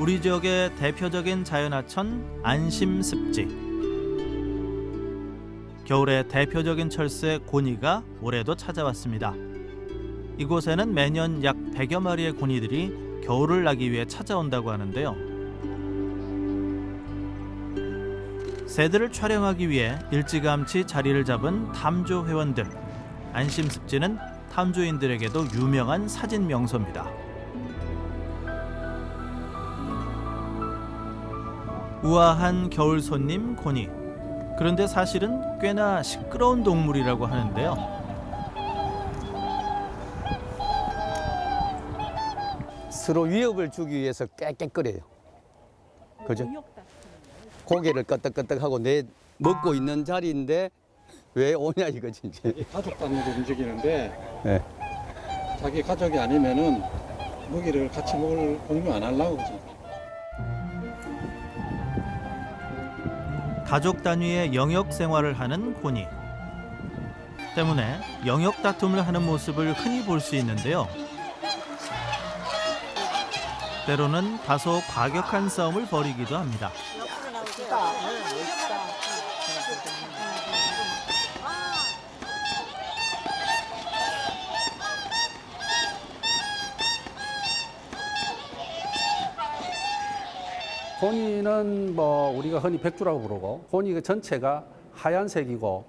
우리 지역의 대표적인 자연하천 안심습지. 겨울의 대표적인 철새 고니가 올해도 찾아왔습니다. 이곳에는 매년 약 100여 마리의 고니들이 겨울을 나기 위해 찾아온다고 하는데요. 새들을 촬영하기 위해 일찌감치 자리를 잡은 탐조 회원들. 안심습지는 탐조인들에게도 유명한 사진 명소입니다. 우아한 겨울 손님 고니. 그런데 사실은 꽤나 시끄러운 동물이라고 하는데요. 서로 위협을 주기 위해서 깨끗거려요. 그죠? 고개를 끄덕끄덕하고 내 먹고 있는 자리인데 왜 오냐 이거지 이제. 가족 단위로 움직이는데 네. 자기 가족이 아니면은 먹이를 같이 먹을 공유 안 하려고 그러지. 가족 단위의 영역 생활을 하는 고니. 때문에 영역 다툼을 하는 모습을 흔히 볼 수 있는데요. 때로는 다소 과격한 싸움을 벌이기도 합니다. 고니는 뭐 우리가 흔히 백주라고 부르고 고니 그 전체가 하얀색이고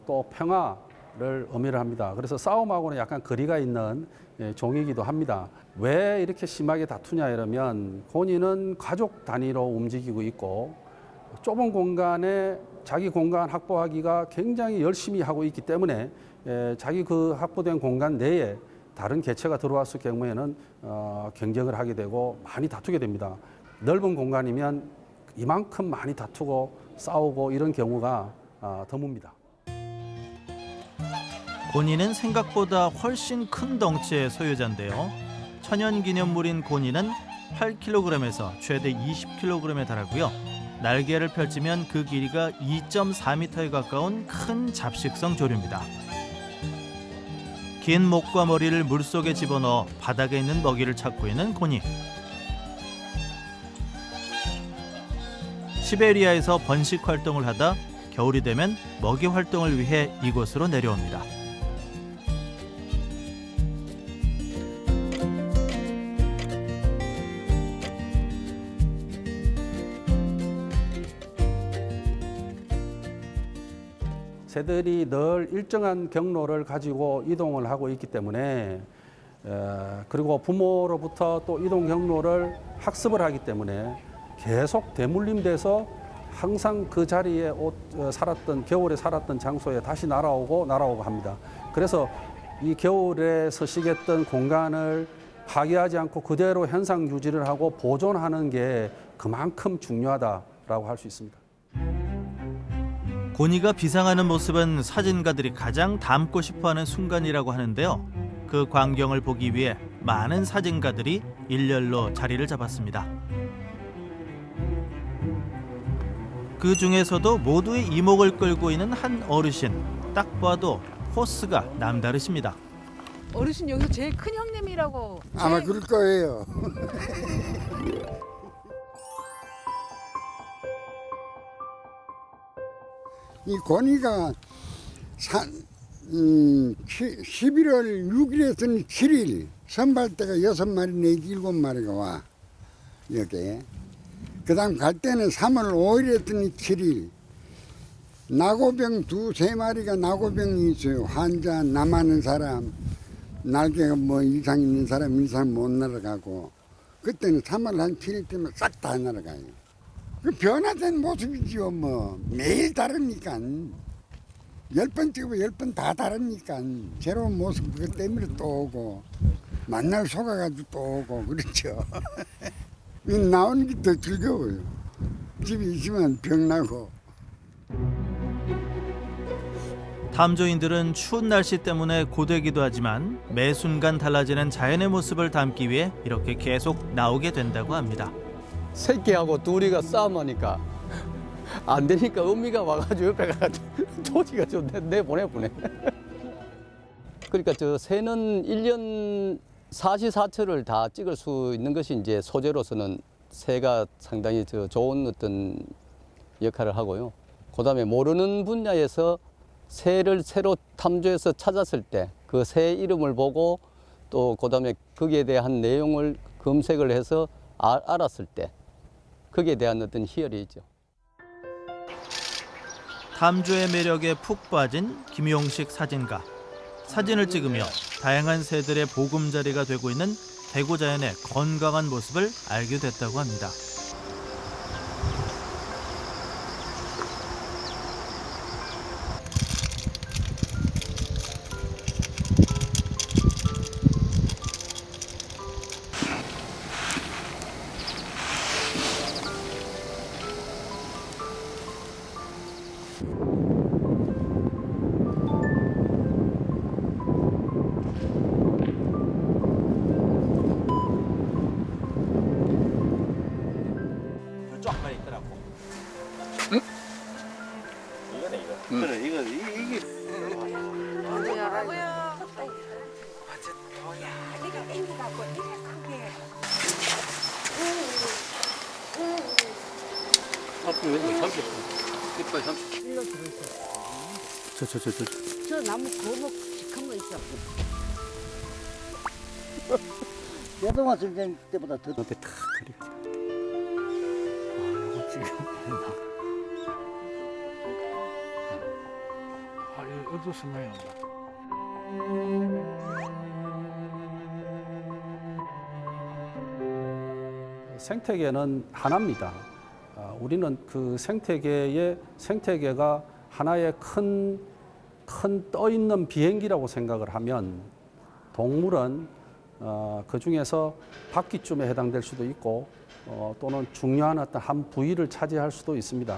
또 평화를 의미를 합니다. 그래서 싸움하고는 약간 거리가 있는 종이기도 합니다. 왜 이렇게 심하게 다투냐 이러면 고니는 가족 단위로 움직이고 있고 좁은 공간에 자기 공간 확보하기가 굉장히 열심히 하고 있기 때문에 자기 그 확보된 공간 내에 다른 개체가 들어왔을 경우에는 경쟁을 하게 되고 많이 다투게 됩니다. 넓은 공간이면 이만큼 많이 다투고 싸우고 이런 경우가 드뭅니다. 고니는 생각보다 훨씬 큰 덩치의 소유자인데요. 천연기념물인 고니는 8kg에서 최대 20kg에 달하고요. 날개를 펼치면 그 길이가 2.4m에 가까운 큰 잡식성 조류입니다. 긴 목과 머리를 물속에 집어넣어 바닥에 있는 먹이를 찾고 있는 고니. 시베리아에서 번식 활동을 하다 겨울이 되면 먹이 활동을 위해 이곳으로 내려옵니다. 새들이 늘 일정한 경로를 가지고 이동을 하고 있기 때문에 그리고 부모로부터 또 이동 경로를 학습을 하기 때문에 계속 대물림돼서 항상 그 자리에 살았던 겨울에 살았던 장소에 다시 날아오고 합니다. 그래서 이 겨울에 서식했던 공간을 파괴하지 않고 그대로 현상 유지를 하고 보존하는 게 그만큼 중요하다라고 할 수 있습니다. 고니가 비상하는 모습은 사진가들이 가장 담고 싶어하는 순간이라고 하는데요. 그 광경을 보기 위해 많은 사진가들이 일렬로 자리를 잡았습니다. 그 중에서도 모두의 이목을 끌고 있는 한 어르신. 딱 봐도 포스가 남다르십니다. 어르신 여기서 제일 큰 형님이라고. 아마 그럴 거예요. 이 고니가 11월 6일에서는 7일 선발대가 6마리 내지 7마리가 와 여기에. 그 다음 갈 때는 3월 5일에서는 7일 나고병 2-3마리가 나고병이 있어요. 환자, 남하는 사람, 날개가 뭐 이상 있는 사람 이상 못 날아가고 그때는 3월 한 7일 때면 싹 다 날아가요. 그 변화된 모습이지요. 뭐 매일 다르니까 10번 찍으면 10번 다 다르니까 새로운 모습 그것 때문에 또 오고 만날 속아가지고 또 오고 그렇죠. 나오는 게 더 즐거워요. 집에 있으면 병나고. 탐조인들은 추운 날씨 때문에 고되기도 하지만 매 순간 달라지는 자연의 모습을 담기 위해 이렇게 계속 나오게 된다고 합니다. 새끼하고 둘이가 싸움하니까 안 되니까 어미가 와가지고 옆에 가가지고 조지가 좀 내보내. 그러니까 저 새는 1년 사시사철을 다 찍을 수 있는 것이 이제 소재로서는 새가 상당히 좋은 어떤 역할을 하고요. 그다음에 모르는 분야에서 새를 새로 탐조해서 찾았을 때 그 새 이름을 보고 또 그다음에 거기에 대한 내용을 검색을 해서 알았을 때 거기에 대한 어떤 희열이 있죠. 탐조의 매력에 푹 빠진 김용식 사진가. 사진을 찍으며 다양한 새들의 보금자리가 되고 있는 대구 자연의 건강한 모습을 알게 됐다고 합니다. 쫙만 있더라고. 응? 이거네 이거. 그래 이게. 뭐야? 네가 땡기갖고 이래 크게. 일로 들어있어. 저 나무 거목 시커먼 거 있어. 내가 왔을 때보다 더 옆에 탁 그립니다. 어두워서 많이 난다. 생태계는 하나입니다. 우리는 그 생태계가 하나의 큰 떠있는 비행기라고 생각을 하면 동물은 그 중에서 바퀴쯤에 해당될 수도 있고 또는 중요한 어떤 한 부위를 차지할 수도 있습니다.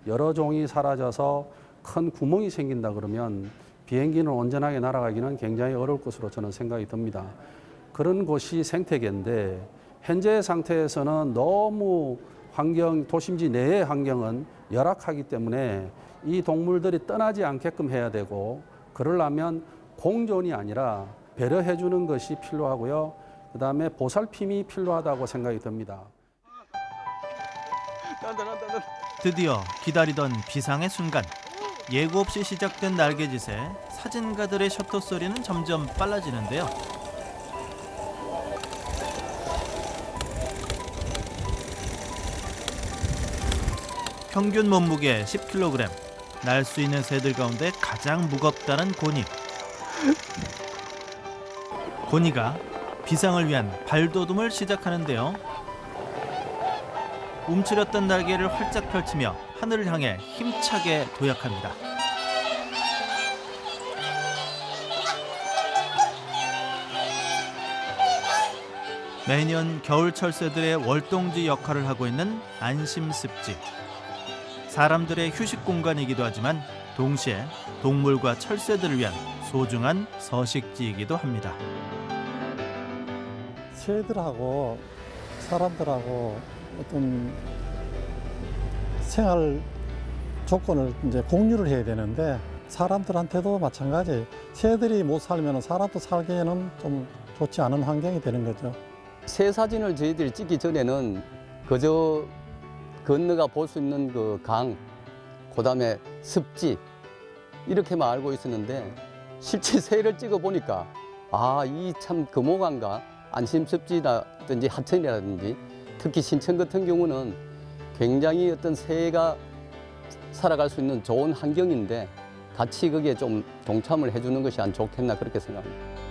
여러 종이 사라져서 큰 구멍이 생긴다 그러면 비행기는 온전하게 날아가기는 굉장히 어려울 것으로 저는 생각이 듭니다. 그런 곳이 생태계인데 현재의 상태에서는 너무 도심지 내의 환경은 열악하기 때문에 이 동물들이 떠나지 않게끔 해야 되고 그러려면 공존이 아니라 배려해 주는 것이 필요하고요. 그다음에 보살핌이 필요하다고 생각이 듭니다. 드디어 기다리던 비상의 순간. 예고 없이 시작된 날개짓에 사진가들의 셔터 소리는 점점 빨라지는데요. 평균 몸무게 10kg, 날 수 있는 새들 가운데 가장 무겁다는 고니. 고니가 비상을 위한 발돋움을 시작하는데요. 움츠렸던 날개를 활짝 펼치며 하늘을 향해 힘차게 도약합니다. 매년 겨울철 새들의 월동지 역할을 하고 있는 안심습지. 사람들의 휴식 공간이기도 하지만 동시에 동물과 철새들을 위한 소중한 서식지이기도 합니다. 새들하고 사람들하고 어떤 생활 조건을 이제 공유를 해야 되는데 사람들한테도 마찬가지. 새들이 못 살면 사람도 살기에는 좀 좋지 않은 환경이 되는 거죠. 새 사진을 저희들이 찍기 전에는 그저 건너가 볼 수 있는 그 강, 그다음에 습지 이렇게만 알고 있었는데 실제 새를 찍어 보니까 이 참 금호강과 안심습지라든지 하천이라든지 특히 신천 같은 경우는 굉장히 어떤 새가 살아갈 수 있는 좋은 환경인데 같이 거기에 좀 동참을 해주는 것이 안 좋겠나 그렇게 생각합니다.